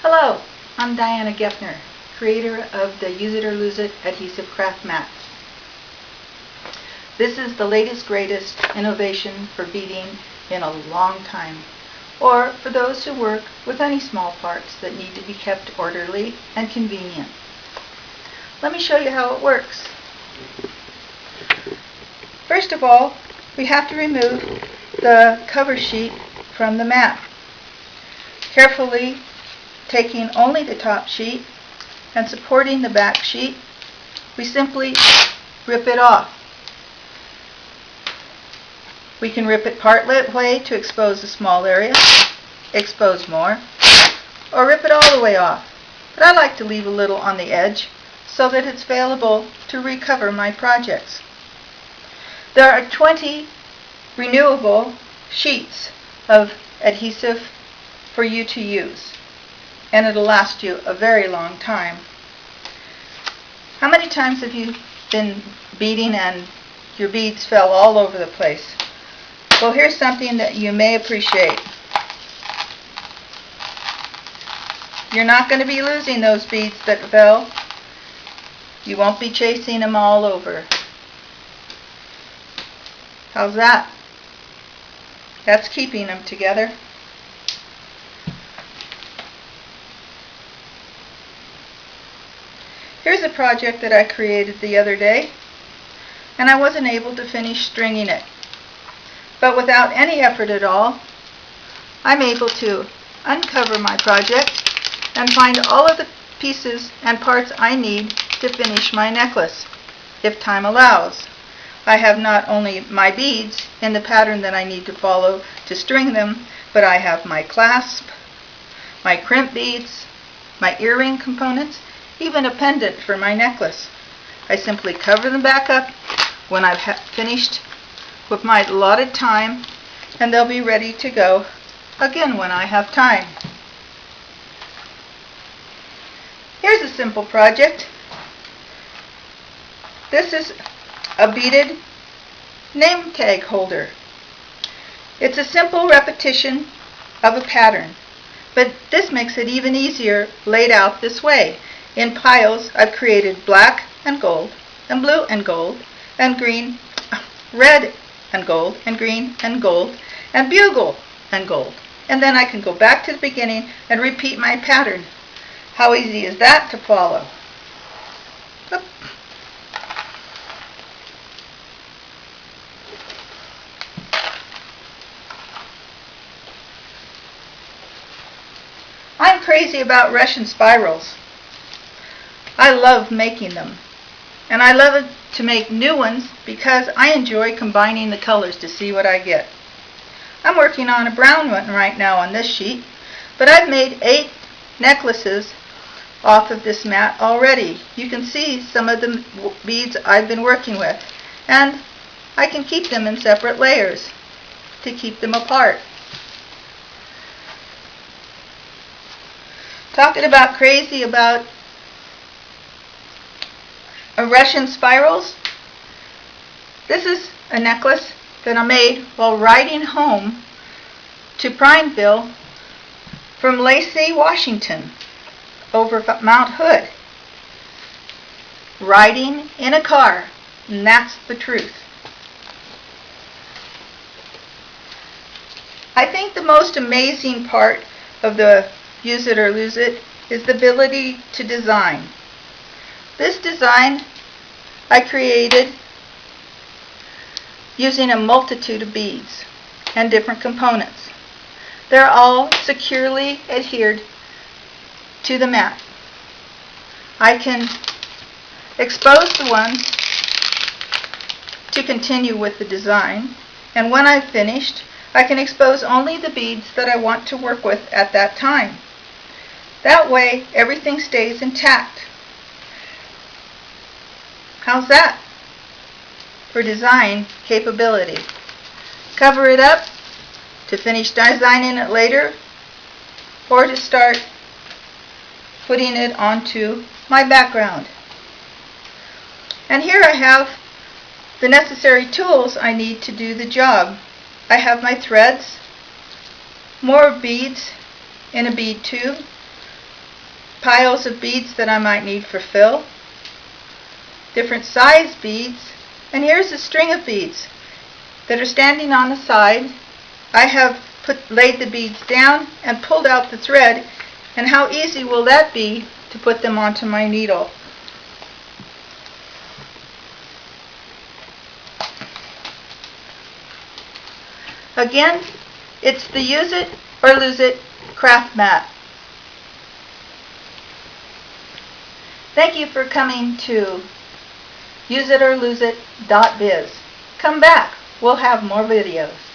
Hello, I'm Diana Geffner, creator of the Use It or Lose It adhesive craft mats. This is the latest, greatest innovation for beading in a long time, or for those who work with any small parts that need to be kept orderly and convenient. Let me show you how it works. First of all, we have to remove the cover sheet from the mat. Carefully taking only the top sheet and supporting the back sheet, we simply rip it off. We can rip it part way to expose a small area, expose more, or rip it all the way off. But I like to leave a little on the edge so that it's available to recover my projects. There are 20 renewable sheets of adhesive for you to use, and it'll last you a very long time. How many times have you been beading and your beads fell all over the place? Well, here's something that you may appreciate. You're not going to be losing those beads that fell. You won't be chasing them all over. How's that? That's keeping them together. Here's a project that I created the other day, and I wasn't able to finish stringing it. But without any effort at all, I'm able to uncover my project and find all of the pieces and parts I need to finish my necklace, if time allows. I have not only my beads in the pattern that I need to follow to string them, but I have my clasp, my crimp beads, my earring components, even a pendant for my necklace. I simply cover them back up when I've finished with my allotted time, and they'll be ready to go again when I have time. Here's a simple project. This is a beaded name tag holder. It's a simple repetition of a pattern, but this makes it even easier laid out this way. In piles, I've created black and gold, and blue and gold, and green, red and gold, and green and gold, and bugle and gold. And then I can go back to the beginning and repeat my pattern. How easy is that to follow? Oop. I'm crazy about Russian spirals. I love making them, and I love it to make new ones because I enjoy combining the colors to see what I get. I'm working on a brown one right now on this sheet, but I've made 8 necklaces off of this mat already. You can see some of the beads I've been working with, and I can keep them in separate layers to keep them apart. Talking about crazy about Russian spirals, this is a necklace that I made while riding home to Prineville from Lacey, Washington, over Mount Hood. Riding in a car, and that's the truth. I think the most amazing part of the Use It or Lose It is the ability to design. This design I created using a multitude of beads and different components. They're all securely adhered to the mat. I can expose the ones to continue with the design, and when I've finished, I can expose only the beads that I want to work with at that time. That way, everything stays intact. How's that for design capability? Cover it up to finish designing it later, or to start putting it onto my background. And here I have the necessary tools I need to do the job. I have my threads, more beads in a bead tube, piles of beads that I might need for fill, different size beads, and here's a string of beads that are standing on the side. I have laid the beads down and pulled out the thread, and how easy will that be to put them onto my needle. Again, it's the Use It or Lose It craft mat. Thank you for coming to useItorLoseIt.biz. Come back, we'll have more videos.